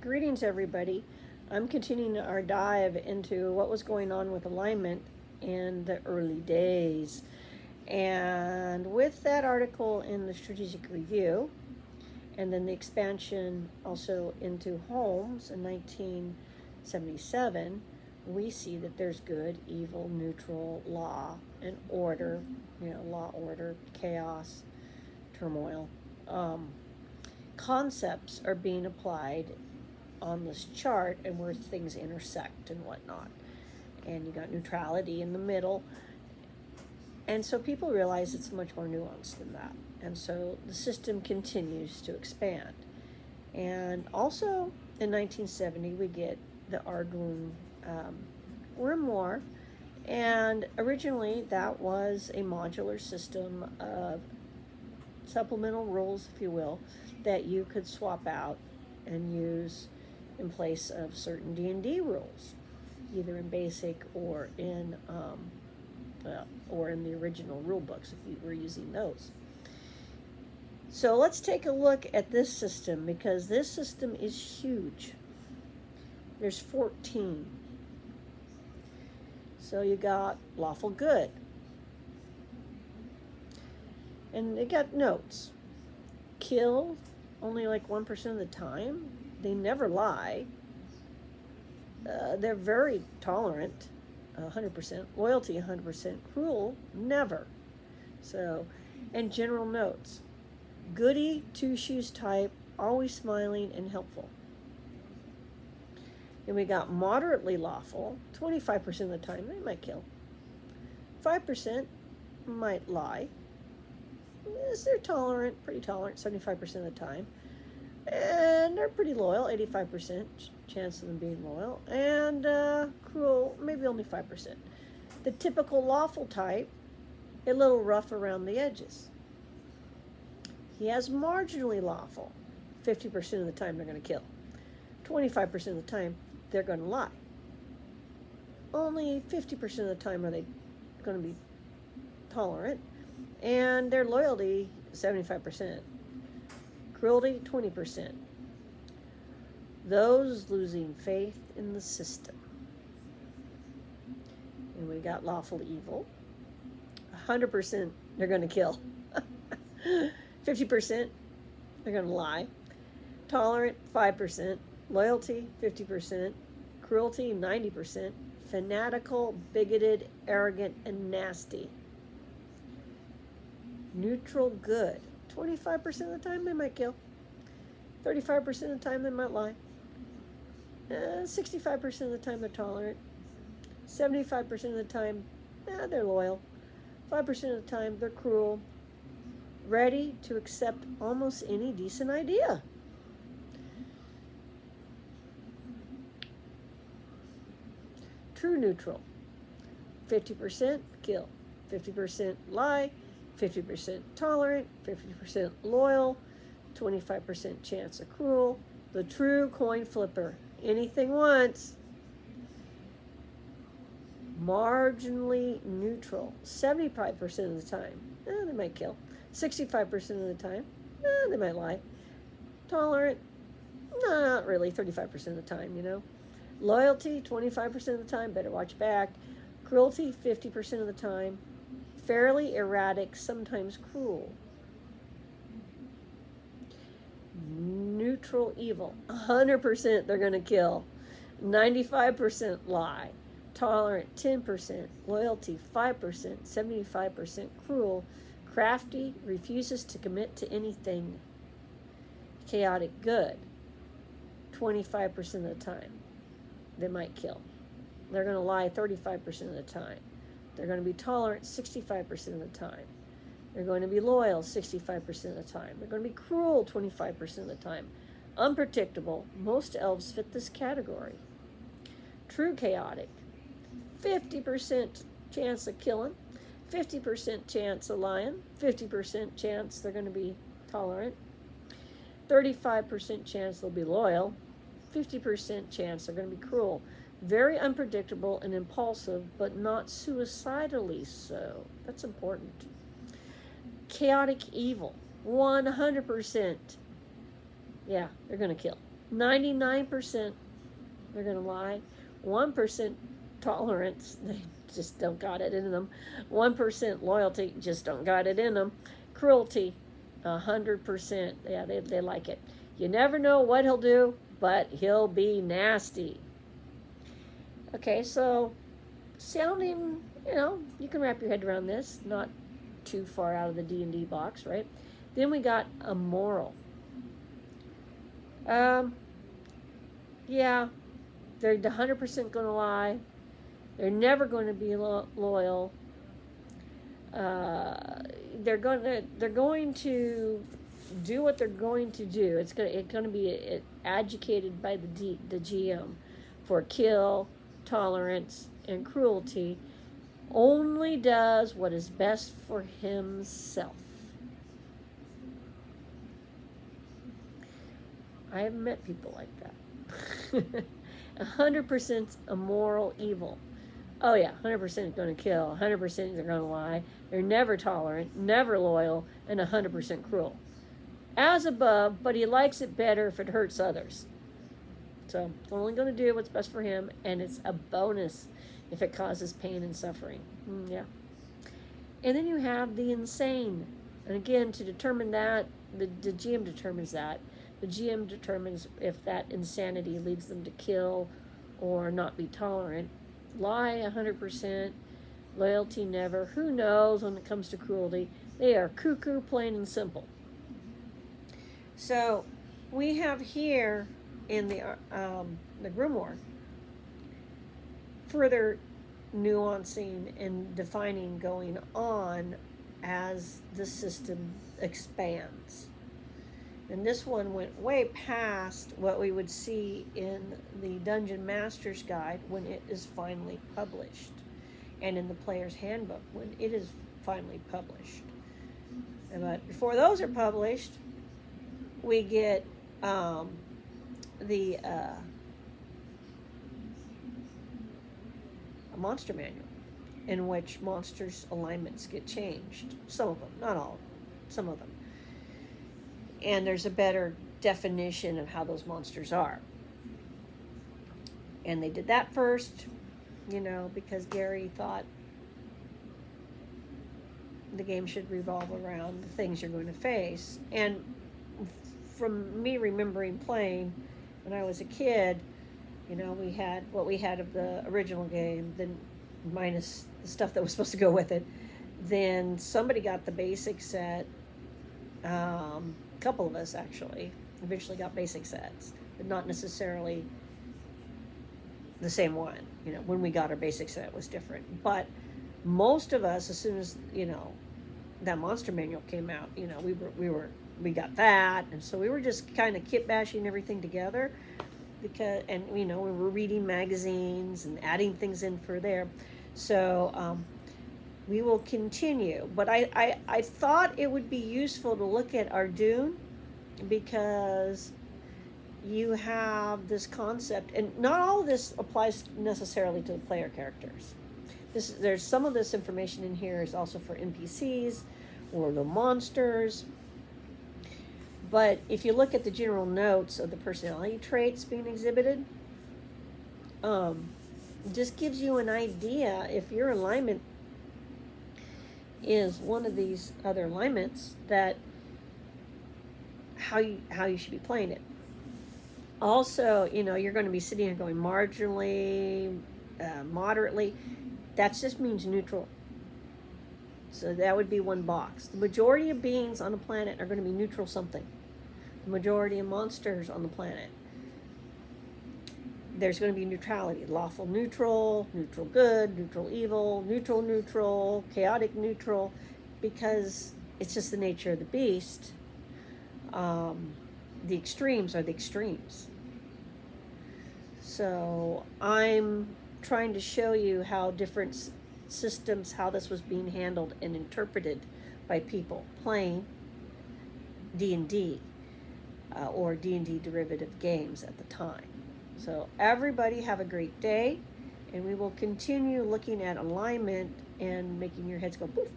Greetings, everybody. I'm continuing our dive into what was going on with alignment in the early days. And with that article in the Strategic Review, and then the expansion also into Holmes in 1977, we see that there's good, evil, neutral, law, and order, law, order, chaos, turmoil. Concepts are being applied on this chart and where things intersect and whatnot. And you got neutrality in the middle. And so people realize it's much more nuanced than that. And so the system continues to expand. And also in 1970, we get the Arduin grimoire. And originally that was a modular system of supplemental rules, if you will, that you could swap out and use in place of certain D&D rules, either in basic or in the original rule books if you were using those. So let's take a look at this system, because this system is huge. There's 14. So you got lawful good. And they got notes. Kill only like 1% of the time. They never lie. They're very tolerant, 100%. Loyalty, 100%. Cruel, never. So, and general notes. Goody, two shoes type, always smiling and helpful. And we got moderately lawful, 25% of the time they might kill. 5% might lie. Yes, they're tolerant, pretty tolerant, 75% of the time. And they're pretty loyal, 85% chance of them being loyal. And cruel, maybe only 5%. The typical lawful type, a little rough around the edges. He has marginally lawful, 50% of the time they're going to kill. 25% of the time they're going to lie. Only 50% of the time are they going to be tolerant. And their loyalty, 75%. Cruelty, 20%. Those losing faith in the system. And we got lawful evil. 100% they're going to kill. 50% they're going to lie. Tolerant, 5%. Loyalty, 50%. Cruelty, 90%. Fanatical, bigoted, arrogant, and nasty. Neutral good. 25% of the time they might kill. 35% of the time they might lie. 65% of the time they're tolerant. 75% of the time they're loyal. 5% of the time they're cruel. Ready to accept almost any decent idea. True neutral. 50% kill. 50% lie. 50% tolerant, 50% loyal, 25% chance of cruel. The true coin flipper. Anything once. Marginally neutral. 75% of the time, they might kill. 65% of the time, they might lie. Tolerant, not really, 35% of the time, Loyalty, 25% of the time, better watch back. Cruelty, 50% of the time. Fairly erratic, sometimes cruel. Neutral evil, 100% they're going to kill. 95% lie. Tolerant, 10%. Loyalty, 5%. 75% cruel. Crafty, refuses to commit to anything. Chaotic good, 25% of the time they might kill. They're going to lie 35% of the time. They're going to be tolerant 65% of the time. They're going to be loyal 65% of the time. They're going to be cruel 25% of the time. Unpredictable. Most elves fit this category. True chaotic. 50% chance of killing. 50% chance of lying. 50% chance they're going to be tolerant. 35% chance they'll be loyal. 50% chance they're going to be cruel. Very unpredictable and impulsive, but not suicidally so. That's important. Chaotic evil, 100%. Yeah, they're going to kill. 99% they're going to lie. 1% tolerance, they just don't got it in them. 1% loyalty, just don't got it in them. Cruelty, 100%, yeah, they like it. You never know what he'll do, but he'll be nasty. Okay, so sounding, you can wrap your head around this, not too far out of the D&D box, right? Then we got immoral. Yeah, they're 100% going to lie. They're never going to be loyal. They're going to do what they're going to do. It's going to be educated by the GM for kill, tolerance, and cruelty. Only does what is best for himself. I haven't met people like that. 100% immoral evil. Oh yeah, 100% going to kill, 100% they're going to lie. They're never tolerant, never loyal, and 100% cruel. As above, but he likes it better if it hurts others. So only going to do what's best for him, and it's a bonus if it causes pain and suffering. Yeah. And then you have the insane. And again, to determine that, the GM determines that. The GM determines if that insanity leads them to kill or not be tolerant. Lie 100%, loyalty never. Who knows when it comes to cruelty? They are cuckoo, plain and simple. So we have here in the grimoire further nuancing and defining going on as the system expands. And this one went way past what we would see in the Dungeon Master's Guide when it is finally published, and in the Player's Handbook when it is finally published. But before those are published, we get a monster manual in which monsters' alignments get changed. Some of them, not all, some of them. And there's a better definition of how those monsters are. And they did that first, because Gary thought the game should revolve around the things you're going to face. And from me remembering playing when I was a kid, we had what we had of the original game, then minus the stuff that was supposed to go with it. Then somebody got the basic set. A couple of us actually eventually got basic sets, but not necessarily the same one. When we got our basic set was different. But most of us, as soon as that monster manual came out, we got that, and so we were just kind of kit bashing everything together, we were reading magazines and adding things in for there. So we will continue, but I thought it would be useful to look at Arduin, because you have this concept, and not all of this applies necessarily to the player characters. There's some of this information in here is also for NPCs or the monsters. But if you look at the general notes of the personality traits being exhibited, just gives you an idea if your alignment is one of these other alignments, that how you should be playing it. Also, you're going to be sitting here going marginally, moderately. That just means neutral. So that would be one box. The majority of beings on the planet are going to be neutral something. The majority of monsters on the planet, there's going to be neutrality. Lawful neutral, neutral good, neutral evil, neutral, chaotic neutral, because it's just the nature of the beast. The extremes are the extremes. So I'm trying to show you how different systems, how this was being handled and interpreted by people playing D&D or D&D derivative games at the time. So everybody have a great day, and we will continue looking at alignment and making your heads go poof.